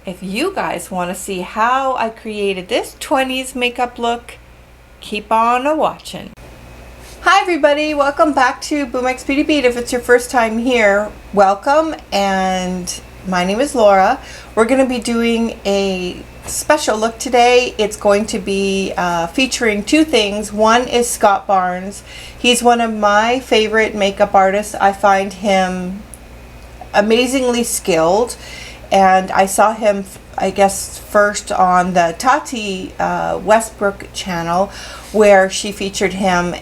If you guys want to see how I created this 20s makeup look, keep on watching. Hi everybody, welcome back to Boomx Beauty Beat. If it's your first time here, welcome, and my name is Laura. We're going to be doing a special look today. It's going to be featuring two things. One is Scott Barnes. He's one of my favorite makeup artists. I find him amazingly skilled, and I saw him, I guess, first on the Tati Westbrook channel, where she featured him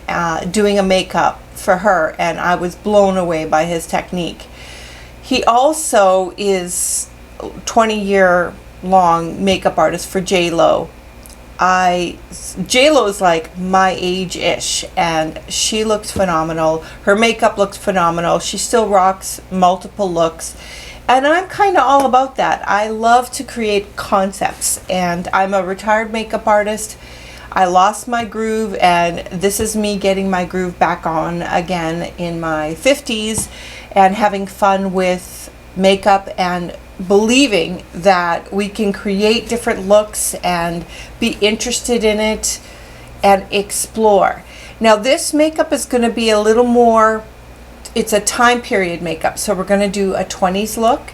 doing a makeup for her, and I was blown away by his technique. He also is 20-year long makeup artist for J-Lo. J-Lo is like my age-ish, and she looks phenomenal. Her makeup looks phenomenal. She still rocks multiple looks, and I'm kind of all about that. I love to create concepts, and I'm a retired makeup artist. I lost my groove, and this is me getting my groove back on again in my 50s and having fun with makeup and believing that we can create different looks and be interested in it and explore. Now this makeup is going to be a little more, it's a time period makeup, so we're going to do a 20s look.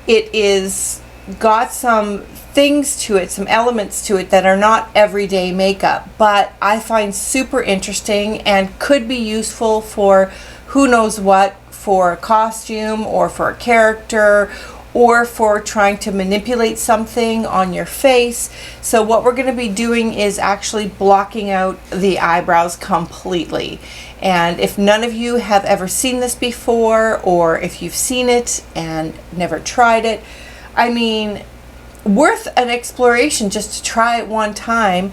It is got some things to it, some elements to it that are not everyday makeup, but I find super interesting and could be useful for who knows what, for a costume or for a character, or for trying to manipulate something on your face. So what we're going to be doing is actually blocking out the eyebrows completely. And if none of you have ever seen this before, or if you've seen it and never tried it, I mean, worth an exploration just to try it one time.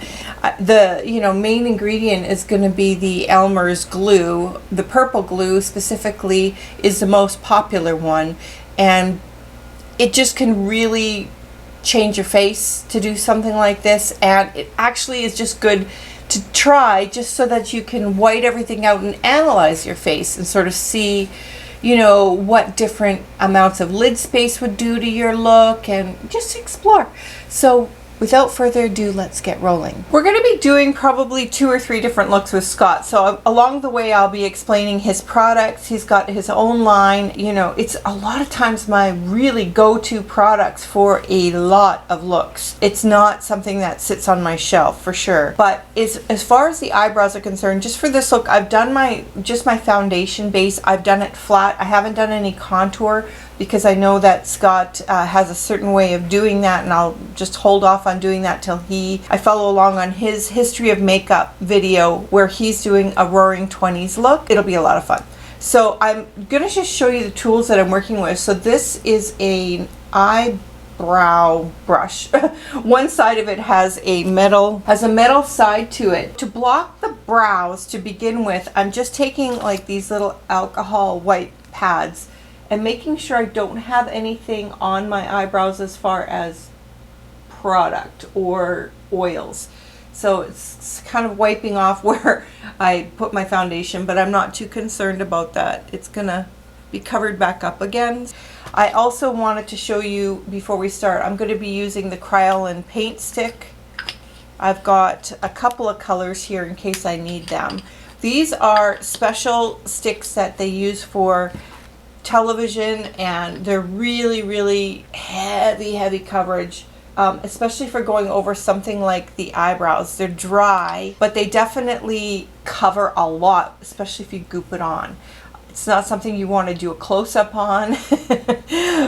The main ingredient is going to be the Elmer's glue. The purple glue specifically is the most popular one, and it just can really change your face to do something like this. And it actually is just good to try, just so that you can white everything out and analyze your face and sort of see what different amounts of lid space would do to your look, and just explore. So without further ado, let's get rolling. We're going to be doing probably 2 or 3 different looks with Scott. So along the way, I'll be explaining his products. He's got his own line. It's a lot of times my really go-to products for a lot of looks. It's not something that sits on my shelf for sure. But as far as the eyebrows are concerned, just for this look, I've done my foundation base. I've done it flat. I haven't done any contour, because I know that Scott has a certain way of doing that, and I'll just hold off on doing that till I follow along on his history of makeup video where he's doing a roaring 20s look. It'll be a lot of fun. So I'm gonna just show you the tools that I'm working with. So this is an eyebrow brush. One side of it has a metal side to it. To block the brows to begin with, I'm just taking like these little alcohol white pads and making sure I don't have anything on my eyebrows as far as product or oils. So it's kind of wiping off where I put my foundation, but I'm not too concerned about that. It's gonna be covered back up again. I also wanted to show you before we start, I'm going to be using the Crayola paint stick. I've got a couple of colors here in case I need them. These are special sticks that they use for television, and they're really heavy coverage, especially for going over something like the eyebrows. They're dry, but they definitely cover a lot, especially if you goop it on. It's not something you want to do a close-up on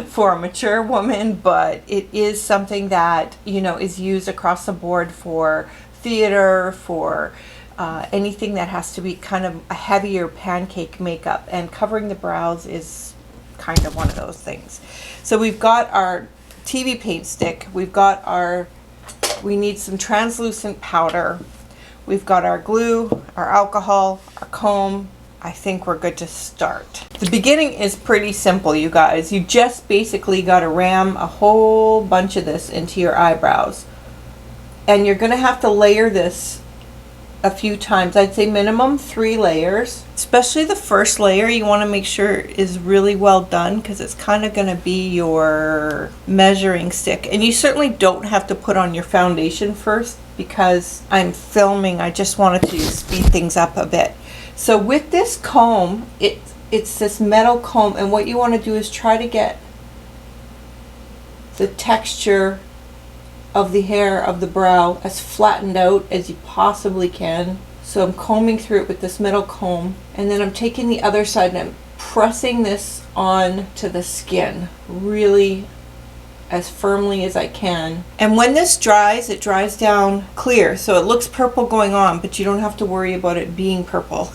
for a mature woman, but it is something that is used across the board for theater, for anything that has to be kind of a heavier pancake makeup, and covering the brows is kind of one of those things. So we've got our TV paint stick, we need some translucent powder, we've got our glue, our alcohol, our comb. I think we're good to start. The beginning is pretty simple, you guys. You just basically got to ram a whole bunch of this into your eyebrows, and you're going to have to layer this a few times. I'd say minimum 3 layers. Especially the first layer, you want to make sure is really well done because it's kind of going to be your measuring stick. And you certainly don't have to put on your foundation first because I'm filming. I just wanted to speed things up a bit. So with this comb, it's this metal comb, and what you want to do is try to get the texture of the hair of the brow as flattened out as you possibly can. So I'm combing through it with this metal comb, and then I'm taking the other side and I'm pressing this on to the skin really as firmly as I can. And when this dries, it dries down clear, so it looks purple going on, but you don't have to worry about it being purple.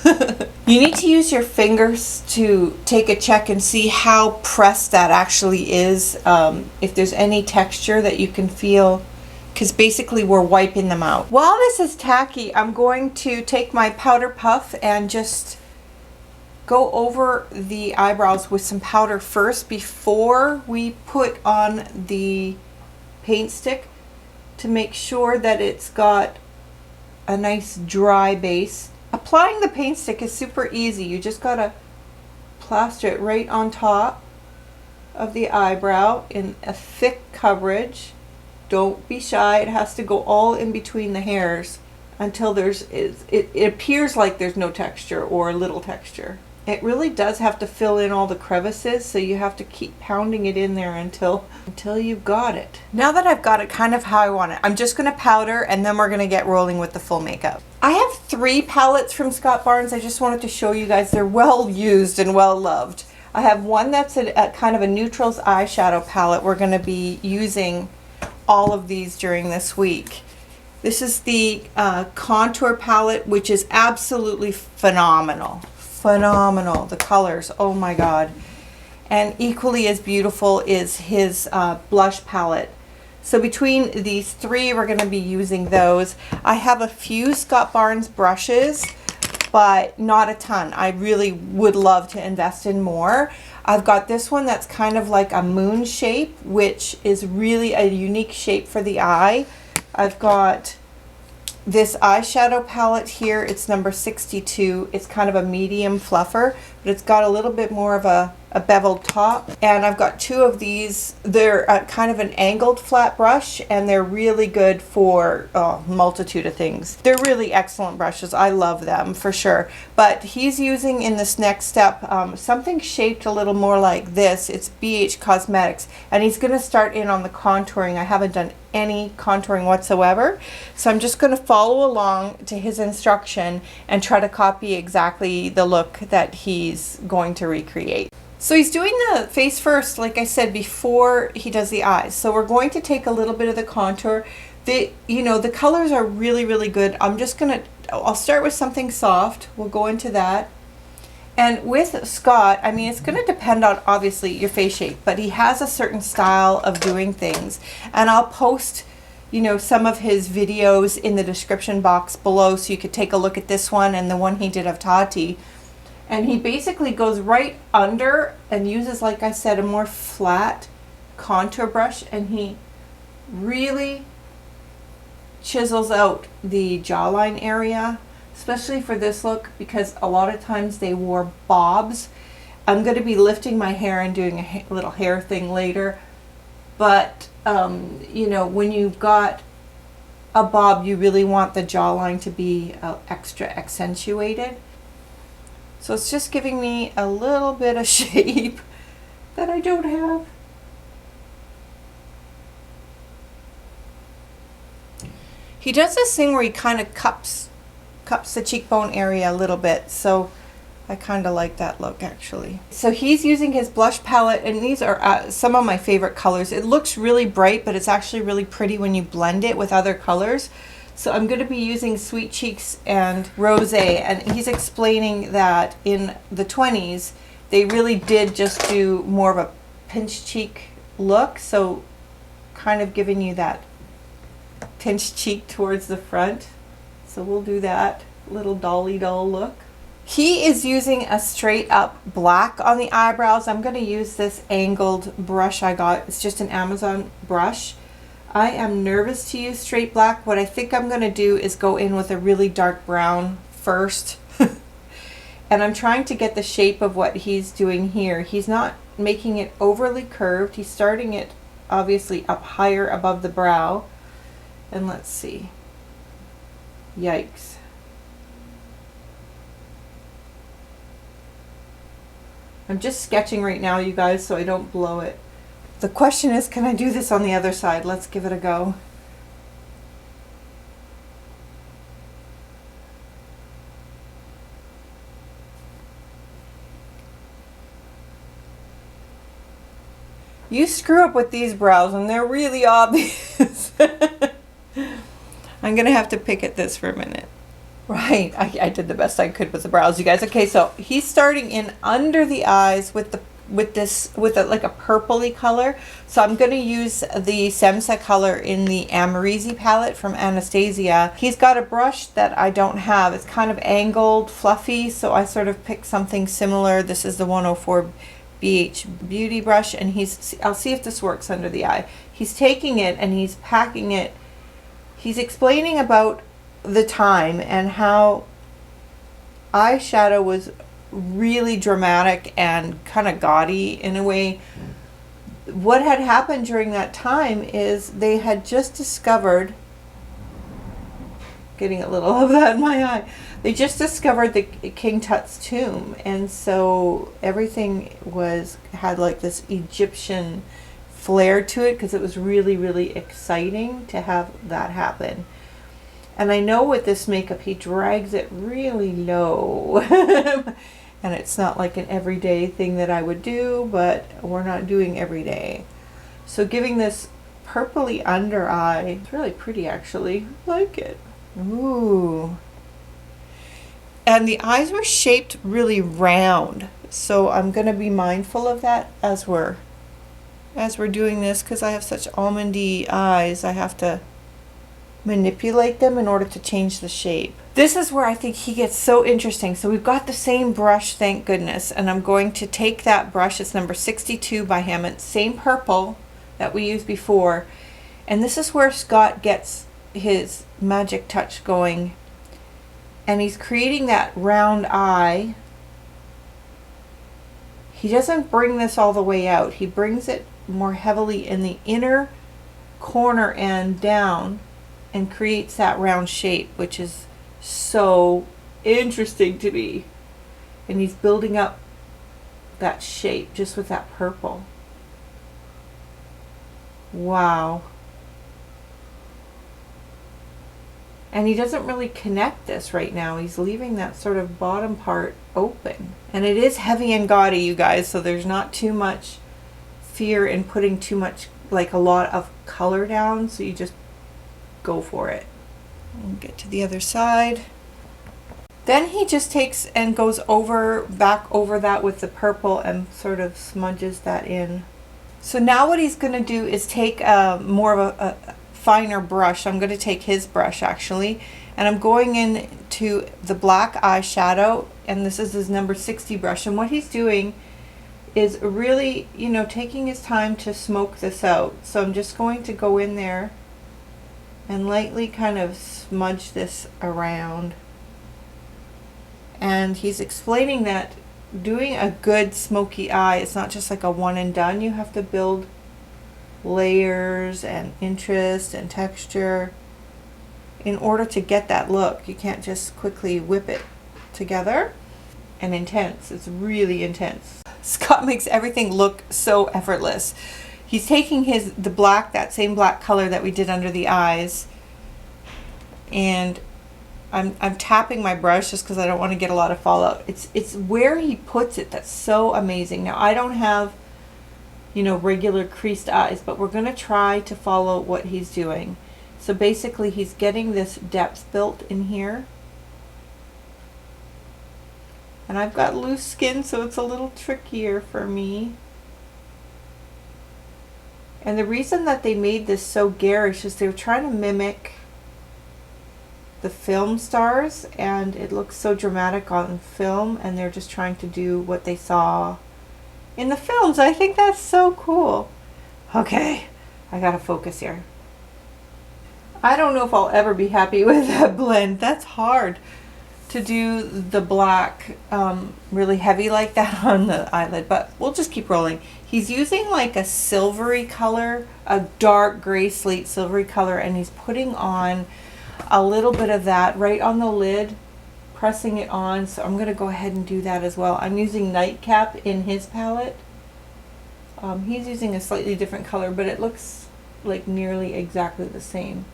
You need to use your fingers to take a check and see how pressed that actually is, if there's any texture that you can feel, because basically we're wiping them out. While this is tacky, I'm going to take my powder puff and just go over the eyebrows with some powder first before we put on the paint stick, to make sure that it's got a nice dry base. Applying the paint stick is super easy. You just gotta plaster it right on top of the eyebrow in a thick coverage. Don't be shy. It has to go all in between the hairs until it appears like there's no texture or little texture. It really does have to fill in all the crevices, so you have to keep pounding it in there until you've got it. Now that I've got it kind of how I want it, I'm just going to powder, and then we're going to get rolling with the full makeup. I have 3 palettes from Scott Barnes. I just wanted to show you guys. They're well used and well loved. I have one that's a kind of a neutrals eyeshadow palette. We're going to be using all of these during this week. This is the contour palette, which is absolutely phenomenal. Phenomenal. The colors, oh my god. And equally as beautiful is his blush palette. So between these 3, we're going to be using those. I have a few Scott Barnes brushes, but not a ton. I really would love to invest in more. I've got this one that's kind of like a moon shape, which is really a unique shape for the eye. I've got this eyeshadow palette here. It's number 62. It's kind of a medium fluffer, but it's got a little bit more of a beveled top. And I've got 2 of these. They're kind of an angled flat brush, and they're really good for a multitude of things. They're really excellent brushes. I love them for sure. But he's using in this next step something shaped a little more like this. It's BH Cosmetics, and he's going to start in on the contouring. I haven't done any contouring whatsoever, so I'm just going to follow along to his instruction and try to copy exactly the look that he's going to recreate. So he's doing the face first, like I said, before he does the eyes. So we're going to take a little bit of the contour. The colors are really, really good. I'll start with something soft. We'll go into that. And with Scott, I mean, it's going to depend on, obviously, your face shape, but he has a certain style of doing things. And I'll post, some of his videos in the description box below, so you could take a look at this one and the one he did of Tati. And he basically goes right under and uses, like I said, a more flat contour brush, and he really chisels out the jawline area, especially for this look, because a lot of times they wore bobs. I'm going to be lifting my hair and doing a little hair thing later, but when you've got a bob, you really want the jawline to be extra accentuated. So it's just giving me a little bit of shape that I don't have. He does this thing where he kind of cups the cheekbone area a little bit, so I kind of like that look actually. So he's using his blush palette, and these are some of my favorite colors. It looks really bright, but it's actually really pretty when you blend it with other colors. So I'm going to be using Sweet Cheeks and Rosé, and he's explaining that in the 20's, they really did just do more of a pinch cheek look, so kind of giving you that pinch cheek towards the front. So we'll do that little dolly doll look. He is using a straight up black on the eyebrows. I'm going to use this angled brush I got. It's just an Amazon brush. I am nervous to use straight black. What I think I'm going to do is go in with a really dark brown first. And I'm trying to get the shape of what he's doing here. He's not making it overly curved. He's starting it obviously up higher above the brow. And let's see. Yikes. I'm just sketching right now, you guys, so I don't blow it. The question is, can I do this on the other side? Let's give it a go. You screw up with these brows and they're really obvious. I'm gonna have to pick at this for a minute. Right, I did the best I could with the brows, you guys. Okay, so he's starting in under the eyes with like a purpley color. So I'm going to use the Semsa color in the Amarizi palette from Anastasia. He's got a brush that I don't have. It's kind of angled, fluffy, so I sort of picked something similar. This is the 104 BH Beauty brush, and I'll see if this works under the eye. He's taking it and he's packing it. He's explaining about the time and how eyeshadow was really dramatic and kind of gaudy in a way. What had happened during that time is they had just discovered, getting a little of that in my eye, they just discovered the King Tut's tomb, and so everything had like this Egyptian flair to it because it was really, really exciting to have that happen. And I know with this makeup, he drags it really low. And it's not like an everyday thing that I would do, but we're not doing every day. So giving this purpley under eye, it's really pretty actually. I like it. Ooh. And the eyes were shaped really round. So I'm going to be mindful of that as we're doing this, because I have such almondy eyes. I have to manipulate them in order to change the shape. This is where I think he gets so interesting. So we've got the same brush, thank goodness, and I'm going to take that brush. It's number 62 by him. It's same purple that we used before, and this is where Scott gets his magic touch going, and he's creating that round eye. He doesn't bring this all the way out. He brings it more heavily in the inner corner and down, and creates that round shape, which is so interesting to me. And he's building up that shape just with that purple. Wow. And he doesn't really connect this right now. He's leaving that sort of bottom part open. And it is heavy and gaudy, you guys, so there's not too much fear in putting too much, like a lot of color down, so you just go for it. And get to the other side. Then he just takes and goes back over that with the purple and sort of smudges that in. So now what he's going to do is take more of a finer brush. I'm going to take his brush actually, and I'm going in to the black eyeshadow, and this is his number 60 brush, and what he's doing is really, you know, taking his time to smoke this out. So I'm just going to go in there and lightly kind of smudge this around. And he's explaining that doing a good smoky eye, it's not just like a one and done. You have to build layers and interest and texture in order to get that look. You can't just quickly whip it together. And intense, it's really intense. Scott makes everything look so effortless. He's taking the black, that same black color that we did under the eyes, and I'm tapping my brush just because I don't want to get a lot of fallout. It's where he puts it that's so amazing. Now I don't have, you know, regular creased eyes, but we're going to try to follow what he's doing. So basically he's getting this depth built in here. And I've got loose skin, so it's a little trickier for me. And the reason that they made this so garish is they were trying to mimic the film stars, and it looks so dramatic on film, and they're just trying to do what they saw in the films. I think that's so cool. Okay, I gotta focus here. I don't know if I'll ever be happy with that blend. That's hard to do the black really heavy like that on the eyelid, but we'll just keep rolling. He's using like a silvery color, a dark gray slate silvery color, and he's putting on a little bit of that right on the lid, pressing it on. So I'm gonna go ahead and do that as well. I'm using Nightcap in his palette. He's using a slightly different color, but it looks like nearly exactly the same.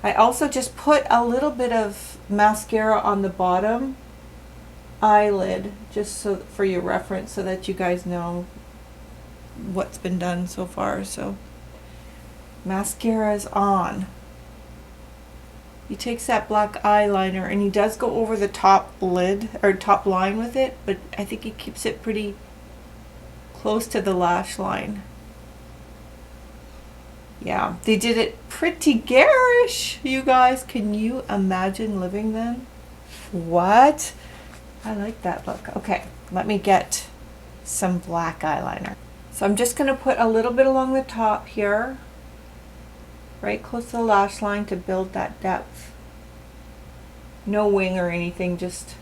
I also just put a little bit of mascara on the bottom eyelid, just so for your reference, so that you guys know what's been done so far. So mascara is on. He takes that black eyeliner and he does go over the top lid or top line with it, but I think he keeps it pretty close to the lash line. Yeah, they did it pretty garish, you guys. Can you imagine living then? What? I like that look. Okay, let me get some black eyeliner. So I'm just going to put a little bit along the top here, right close to the lash line to build that depth. No wing or anything, just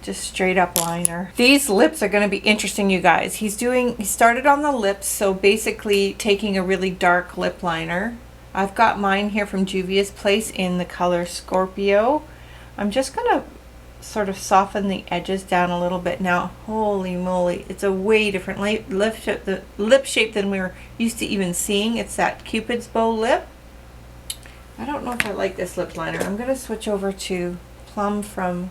straight up liner. These lips are going to be interesting, you guys. He started on the lips, so basically taking a really dark lip liner. I've got mine here from Juvia's Place in the color Scorpio. I'm just going to sort of soften the edges down a little bit. Now, holy moly, it's a way different lip shape than we're used to even seeing. It's that Cupid's bow lip. I don't know if I like this lip liner. I'm going to switch over to Plum from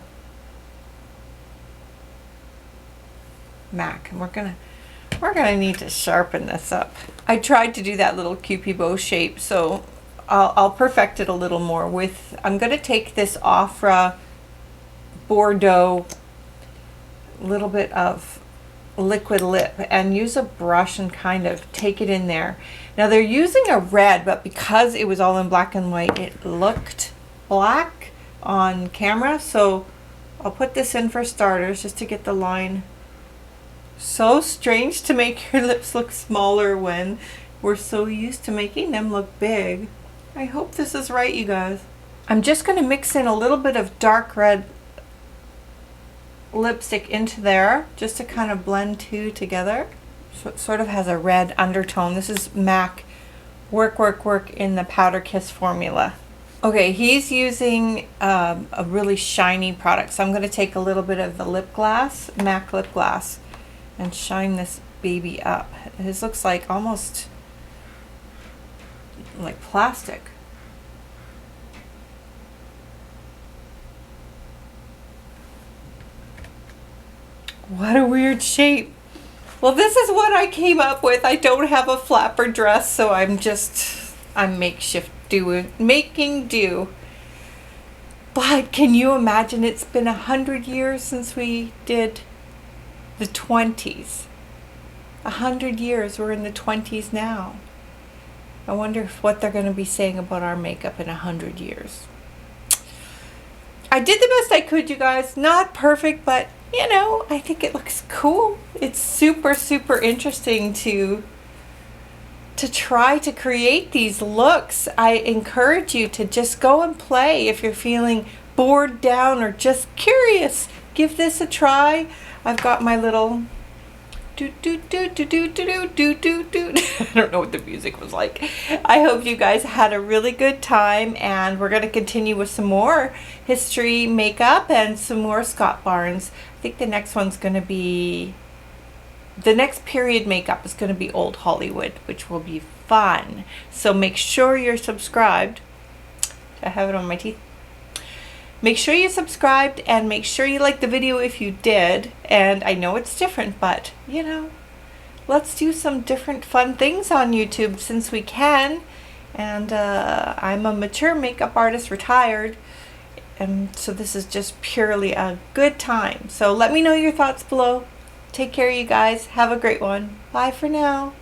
MAC, and we're gonna need to sharpen this up. I tried to do that little Cupid bow shape, so I'll perfect it a little more with. I'm gonna take this Ofra Bordeaux little bit of liquid lip and use a brush and kind of take it in there. Now they're using a red, but because it was all in black and white, it looked black on camera. So I'll put this in for starters just to get the line. So strange to make your lips look smaller when we're so used to making them look big. I hope this is right, you guys. I'm just going to mix in a little bit of dark red lipstick into there just to kind of blend two together. So it sort of has a red undertone. This is MAC Work in the Powder Kiss formula. Okay, he's using a really shiny product, so I'm going to take a little bit of the lip glass, MAC lip glass, and shine this baby up. His looks like almost like plastic. What a weird shape. Well, this is what I came up with. I don't have a flapper dress, so I'm making do. But can you imagine, it's been 100 years since we did the 20's. 100 years, we're in the 20's now. I wonder what they're going to be saying about our makeup in 100 years. I did the best I could, you guys. Not perfect, but you know, I think it looks cool. It's super, super interesting to try to create these looks. I encourage you to just go and play. If you're feeling bored, down, or just curious, give this a try. I've got my little I don't know what the music was like. I hope you guys had a really good time, and we're going to continue with some more history makeup and some more Scott Barnes. I think the next one's going to be, the next period makeup is going to be Old Hollywood, which will be fun. So make sure you're subscribed. I have it on my teeth. Make sure you subscribed and make sure you liked the video if you did. And I know it's different, but you know, let's do some different fun things on YouTube since we can. And I'm a mature makeup artist, retired, and so this is just purely a good time. So let me know your thoughts below. Take care, you guys. Have a great one. Bye for now.